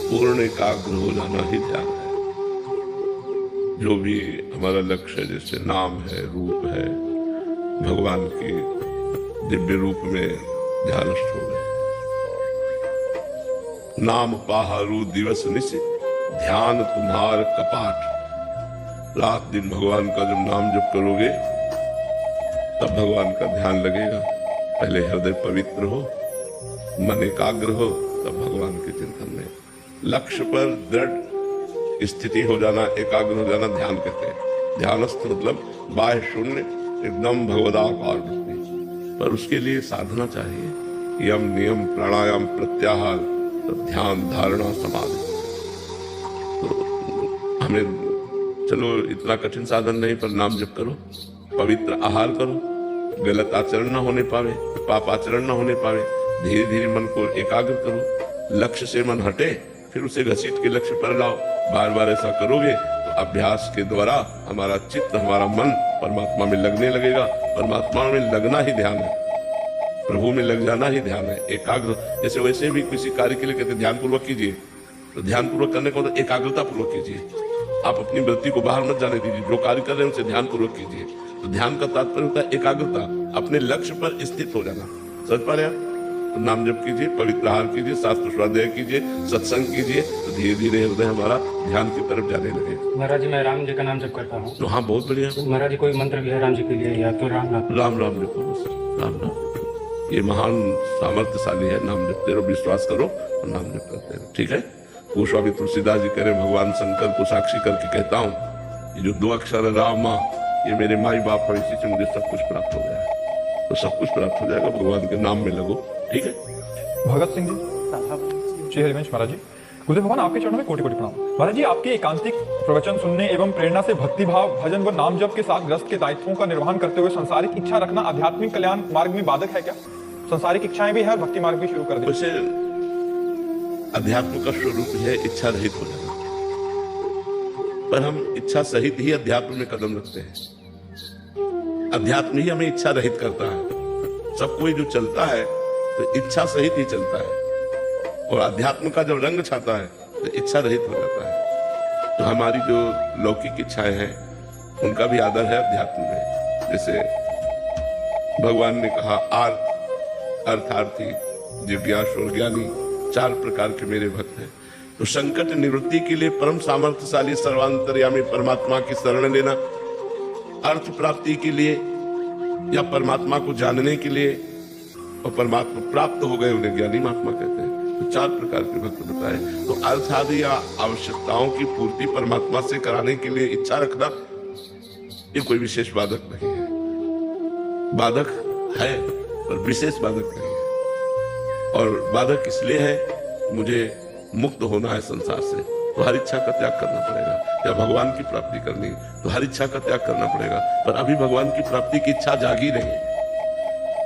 पूर्ण एकाग्र हो जाना ही ध्यान है। जो भी हमारा लक्ष्य है, जैसे नाम है, रूप है, भगवान की दिव्य रूप में ध्यानस्थ हो गए। नाम पाहारू दिवस निश ध्यान तुम्हार कपाट। रात दिन भगवान का जब नाम जप करोगे तब भगवान का ध्यान लगेगा। पहले हृदय पवित्र हो, मन एकाग्र हो, तब भगवान के चिंतन में लक्ष्य पर दृढ़ स्थिति हो जाना, एकाग्र हो जाना ध्यान कहते हैं। ध्यानस्थ मतलब बाह्य शून्य, एकदम भगवदाकार वृत्ति। पर उसके लिए साधना चाहिए, यम नियम प्राणायाम प्रत्याहार, तब ध्यान धारणा समाधि। तो हमें चलो इतना कठिन साधन नहीं, पर नाम जप करो, पवित्र आहार करो, गलत आचरण न होने पावे, पाप आचरण न होने पावे। धीरे धीरे मन को एकाग्र करो, लक्ष्य से मन हटे, फिर उसे घसीट के लक्ष्य पर लाओ। बार बार ऐसा करोगे तो अभ्यास के द्वारा हमारा चित्त, हमारा मन परमात्मा में लगने लगेगा। परमात्मा में लगना ही ध्यान है, प्रभु में लग जाना ही ध्यान है। एकाग्र, जैसे वैसे भी किसी कार्य के लिए कहते ध्यान पूर्वक कीजिए, तो ध्यान पूर्वक करने का मतलब एकाग्रता पूर्वक कीजिए। आप अपनी वृत्ति को बाहर मत जाने दीजिए, जो कार्य कर रहे हैं उसे ध्यान पूर्वक कीजिए। तो ध्यान का तात्पर्य होता है एकाग्रता, अपने लक्ष्य पर स्थित हो जाना। समझ पा रहे हैं? तो नाम जप कीजिए, पवित्र आहार कीजिए, शास्त्र स्वाध्याय कीजिए, सत्संग कीजिए, तो धीरे धीरे हृदय हमारा ध्यान की तरफ जाने लगे। महाराज जी, मैं राम जी का नाम जप करता हूँ। तो हाँ, बहुत बढ़िया। महाराज जी, कोई मंत्र भी है राम जी के लिए या तो राम नाम? राम राम जपो, राम राम। ये महान सामर्थ्यशाली है। नाम जपते रहो, विश्वास करो और नाम जप करते रहो, ठीक है। गोस्वामी तुलसीदास जी कह रहे, भगवान शंकर को साक्षी करके कहता हूँ, ये जो 2 अक्षर रामा, ये मेरे माई बाप है, इसी से मुझे सब कुछ प्राप्त हो गया है। तो सब कुछ प्राप्त हो जाएगा, भगवान के नाम में लगो, ठीक है। भगत सिंह जी, श्री हरिवंश महाराज जी, गुरुदेव भगवान आपके चरणों में कोटि कोटि प्रणाम। महाराज जी, आपके एकांतिक प्रवचन सुनने एवं प्रेरणा से भक्ति भाव, भजन व नाम जप के साथ ग्रस्त के दायित्वों का निर्वहन करते हुए संसारिक इच्छा रखना आध्यात्मिक कल्याण मार्ग में बाधक है क्या? संसारिक इच्छाएं भी है, भक्ति मार्ग भी शुरू कर दे। वैसे अध्यात्म का स्वरूप है इच्छा रहित हो जाना, पर हम इच्छा सहित ही अध्यात्म में कदम रखते हैं। अध्यात्म ही हमें इच्छा रहित करता है। सब कोई जो चलता है तो इच्छा सहित ही चलता है, और अध्यात्म का जब रंग छाता है तो इच्छा रहित हो जाता है। तो हमारी जो लौकिक इच्छाएं हैं उनका भी आदर है अध्यात्म में। जैसे भगवान ने कहा, अर्थार्थी, जिज्ञासु और ज्ञानी 4 प्रकार के मेरे भक्त हैं। तो संकट निवृत्ति के लिए परम सामर्थ्यशाली सर्वांतर्यामी परमात्मा की शरण लेना, अर्थ प्राप्ति के लिए या परमात्मा को जानने के लिए, और परमात्मा प्राप्त हो गए उन्हें ज्ञानी महात्मा कहते हैं। तो 4 प्रकार के भक्त बताए। तो अर्थ आदि या आवश्यकताओं की पूर्ति परमात्मा से कराने के लिए इच्छा रखना, ये कोई विशेष बाधक नहीं है। बाधक है पर विशेष बाधक नहीं है। और बाधक इसलिए है, मुझे मुक्त होना है संसार से, तो हर इच्छा का त्याग करना पड़ेगा। या भगवान की प्राप्ति करनी तो हर इच्छा का त्याग करना पड़ेगा। पर अभी भगवान की प्राप्ति की इच्छा जागी नहीं,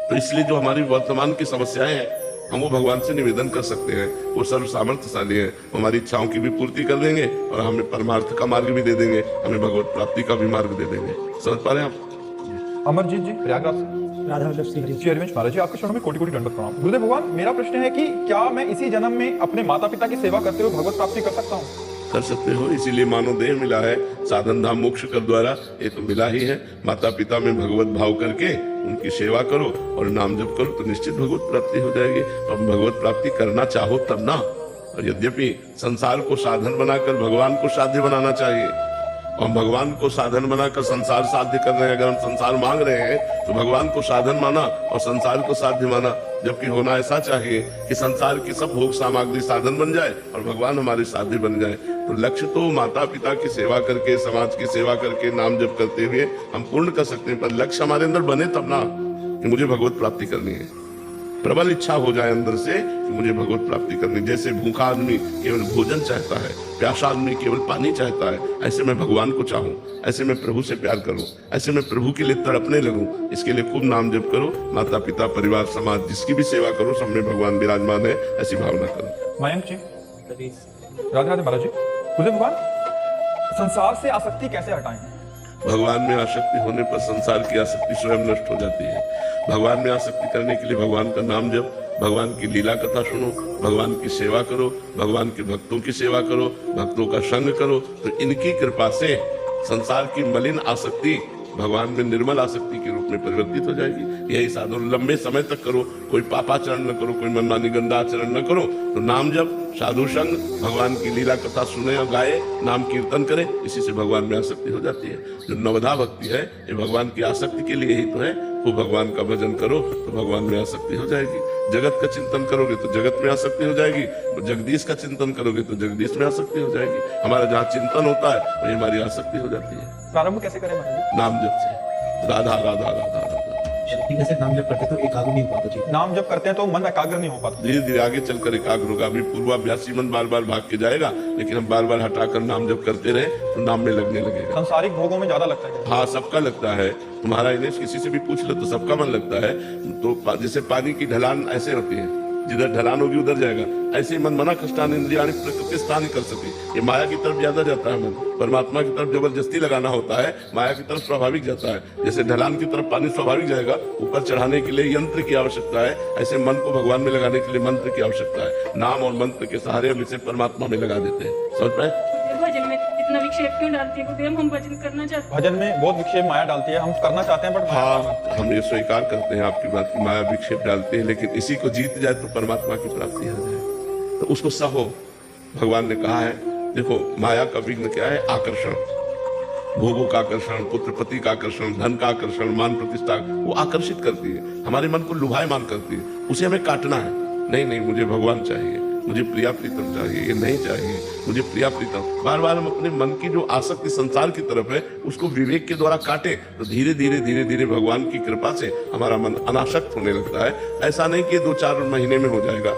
तो इसलिए जो हमारी वर्तमान की समस्याएं हैं हम वो भगवान से निवेदन कर सकते हैं। वो सर्व सामर्थ्यशाली है, हमारी इच्छाओं की भी पूर्ति कर देंगे और हमें परमार्थ का मार्ग भी दे देंगे, हमें भगवत प्राप्ति का भी मार्ग दे देंगे। समझ पा रहे हैं आप? अमरजीत जी, प्रयागराज से। श्री हरिवंश महाराज जी, आपके चरणों में कोटि कोटि दंडवत प्रणाम। गुरुदेव भगवान, मेरा प्रश्न है कि क्या मैं इसी जन्म में अपने माता पिता की सेवा करते हुए भगवत प्राप्ति कर सकता हूँ? कर सकते हो, इसीलिए मानव देह मिला है। साधन धाम मोक्ष कर द्वारा ये तो मिला ही है। माता पिता में भगवत भाव करके उनकी सेवा करो और नाम जप करो तो निश्चित भगवत प्राप्ति हो जाएगी। तो भगवत प्राप्ति करना चाहो तब ना। और यद्यपि संसार को साधन बनाकर भगवान को साध्य बनाना चाहिए, और भगवान को साधन बनाकर संसार साध्य कर रहे हैं। अगर हम संसार मांग रहे हैं तो भगवान को साधन माना और संसार को साध्य माना, जबकि होना ऐसा चाहिए कि संसार की सब भोग सामग्री साधन बन जाए और भगवान हमारे साध्य बन जाए। तो लक्ष्य तो माता पिता की सेवा करके, समाज की सेवा करके, नाम जप करते हुए हम पूर्ण कर सकते हैं। पर लक्ष्य हमारे अंदर बने तब ना कि मुझे भगवत प्राप्ति करनी है। प्रबल इच्छा हो जाए अंदर से कि मुझे भगवत प्राप्ति करनी। जैसे भूखा आदमी केवल भोजन चाहता है, प्यासा आदमी केवल पानी चाहता है, ऐसे मैं भगवान को चाहूं, ऐसे मैं प्रभु से प्यार करूं, ऐसे मैं प्रभु के लिए तड़पने लगूं। इसके लिए खूब नाम जप करो, माता पिता परिवार समाज जिसकी भी सेवा करो, सब में भगवान विराजमान है, ऐसी भावना करो। मयंक जी, राधे राधे महाराज जी। गुरुदेव भगवान, संसार से आसक्ति कैसे हटाएं? भगवान में आसक्ति होने पर संसार की आसक्ति स्वयं नष्ट हो जाती है। भगवान में आसक्ति करने के लिए भगवान का नाम जप, भगवान की लीला कथा सुनो, भगवान की सेवा करो, भगवान के भक्तों की सेवा करो, भक्तों का संग करो, तो इनकी कृपा से संसार की मलिन आसक्ति भगवान में निर्मल आसक्ति के रूप में परिवर्तित हो जाएगी। यही साधन लंबे समय तक करो, कोई पापाचरण न करो, कोई मनमानी गंदा आचरण न करो, तो नाम जप, साधु संग, भगवान की लीला कथा सुने और गाए, नाम कीर्तन करे, इसी से भगवान में आसक्ति हो जाती है। जो नवधा भक्ति है ये भगवान की आसक्ति के लिए ही तो है। तो भगवान का भजन करो तो भगवान में आसक्ति हो जाएगी। जगत का चिंतन करोगे तो जगत में आसक्ति हो जाएगी, जगदीश का चिंतन करोगे तो जगदीश में आसक्ति हो जाएगी। हमारा जहाँ चिंतन होता है वही हमारी आसक्ति हो जाती है। प्रारंभ कैसे करें महाराज जी? नाम जप से, राधा राधा राधा राधा। ठीक है, नाम जब करते तो एकाग्र नहीं हो पाता जी। नाम जब करते हैं तो मन एकाग्र नहीं हो पाता। धीरे धीरे आगे चलकर एकाग्र होगा। अभी पूर्वाभ्यासी मन बार बार भाग के जाएगा, लेकिन हम बार बार हटाकर नाम जप करते रहे तो नाम में लगने लगेगा। सांसारिक भोगों में ज्यादा लगता है। हाँ, सबका लगता है। तुम्हारा इन्हें किसी से भी पूछ लो तो सबका मन लगता है। तो जैसे पानी की ढलान ऐसे होती है, जिधर ढलान होगी उधर जाएगा, ऐसे ही मन मना कष्टान इंद्रियाणि प्रकृति स्थान कर सके। ये माया की तरफ ज्यादा जाता है मन, परमात्मा की तरफ जबरदस्ती लगाना होता है, माया की तरफ स्वाभाविक जाता है। जैसे ढलान की तरफ पानी स्वाभाविक जाएगा, ऊपर चढ़ाने के लिए यंत्र की आवश्यकता है, ऐसे मन को भगवान में लगाने के लिए मंत्र की आवश्यकता है। नाम और मंत्र के सहारे हम इसे परमात्मा में लगा देते हैं। समझ पाए? भजन में इतना विक्षेप क्यों डालती है? क्योंकि हम भजन करना चाहते हैं। भजन में बहुत विक्षेप माया डालती है, हम करना चाहते हैं बट हाँ, हम ये स्वीकार करते हैं आपकी बात की, माया विक्षेप डालते हैं, लेकिन इसी को जीत जाए तो परमात्मा की प्राप्ति हो जाए, तो उसको सहो। भगवान ने कहा है, देखो माया का विघ्न क्या है? आकर्षण, भोगों का आकर्षण, पुत्र पति का आकर्षण, धन का आकर्षण, मान प्रतिष्ठा, वो आकर्षित करती है, हमारे मन को लुभायमान करती है। उसे हमें काटना है। नहीं नहीं, मुझे भगवान चाहिए, मुझे प्रिया प्रीतम चाहिए, ये नहीं चाहिए, मुझे प्रिया प्रीतम। बार बार हम अपने मन की जो आसक्ति संसार की तरफ है उसको विवेक के द्वारा काटे तो धीरे धीरे धीरे धीरे भगवान की कृपा से हमारा मन अनासक्त होने लगता है। ऐसा नहीं कि 2-4 महीने में हो जाएगा,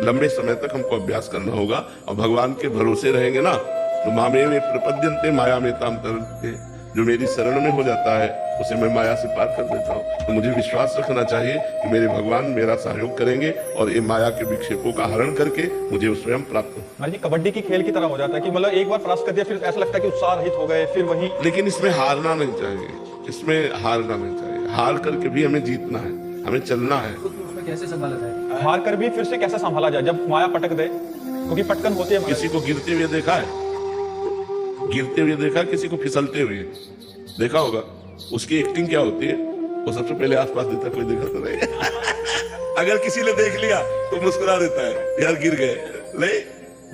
लंबे समय तक हमको अभ्यास करना होगा। और भगवान के भरोसे रहेंगे ना तो मामे में प्रपद्यन्ते माया में ताम तरते, जो मेरी शरण में हो जाता है उसे मैं माया से पार कर देता हूँ। तो मुझे विश्वास रखना चाहिए कि मेरे भगवान मेरा सहयोग करेंगे और ये माया के विक्षेपों का हरण करके मुझे स्वयं प्राप्त हो। महाराज जी कबड्डी की खेल की तरह हो जाता है कि मतलब एक बार परास्त कर दिया फिर ऐसा लगता है कि उत्साह रहित हो गए, फिर वही। लेकिन इसमें हारना नहीं चाहिए, इसमें हारना नहीं चाहिए। हार करके भी हमें जीतना है, हमें चलना है। उसमें कैसे संभाला जाए? हार कर भी फिर से कैसे संभाला जाए जब माया पटक दे, क्योंकि पटकन होती है। किसी को गिरते हुए देखा है? गिरते हुए देखा, किसी को फिसलते हुए देखा होगा? उसकी एक्टिंग क्या होती है? वो सबसे पहले आसपास देता, कोई देखा तो नहीं। अगर किसी ने देख लिया तो मुस्कुरा देता है, यार गिर गए। नहीं,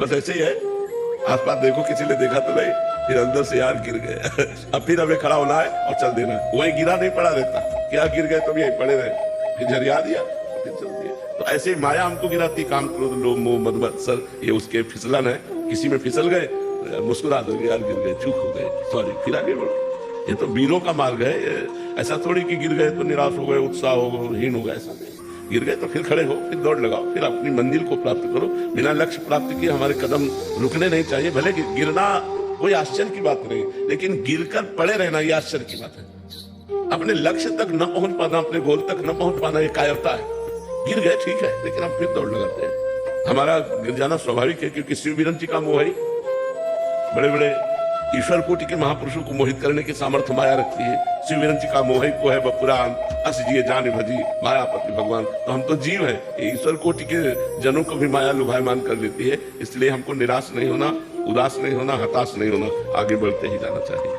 बस ऐसे ही है, आसपास देखो किसी ने देखा तो नहीं, फिर अंदर से यार गिर गए। अब फिर हमें खड़ा होना है और चल देना है। वही गिरा नहीं पड़ा रहता, क्या गिर गए तो यही पड़े रहे, फिर झरिया दिया फिर चल दिया। तो ऐसे माया हमको गिराती, काम क्रोध लोभ मोह मद मत्सर, ये उसके फिसलन है। किसी में फिसल गए, मुस्कुरा दो, यार गिर गए, चूक हो गए, सॉरी, फिर आगे बढ़ो। ये तो वीरों का मार्ग है। ऐसा थोड़ी कि गिर गए तो निराश हो गए, उत्साह हो, हीन हो गए, ऐसा नहीं। गिर गए तो फिर खड़े हो, फिर दौड़ लगाओ, फिर अपनी मंजिल को प्राप्त करो। बिना लक्ष्य प्राप्त किए हमारे कदम रुकने नहीं चाहिए। भले गिरना कोई आश्चर्य की बात नहीं, लेकिन गिरकर पड़े रहना ये आश्चर्य की बात है। अपने लक्ष्य तक न पहुंच पाना, अपने गोल तक न पहुंच पाना, ये कायरता है। गिर गए ठीक है, लेकिन हम फिर दौड़ लगाते हैं। हमारा गिर जाना स्वाभाविक है, क्योंकि शिव विरंची का मोह है। बड़े बड़े ईश्वर कोटि के महापुरुषों को मोहित करने की सामर्थ्य माया रखती है। शिव विरंची का मोह को है पुराण, अस जिए जाने भजी मायापति भगवान। तो हम तो जीव है, ईश्वर कोटि के जनों को भी माया लुभायमान कर लेती है। इसलिए हमको निराश नहीं होना, उदास नहीं होना, हताश नहीं होना, आगे बढ़ते ही जाना चाहिए।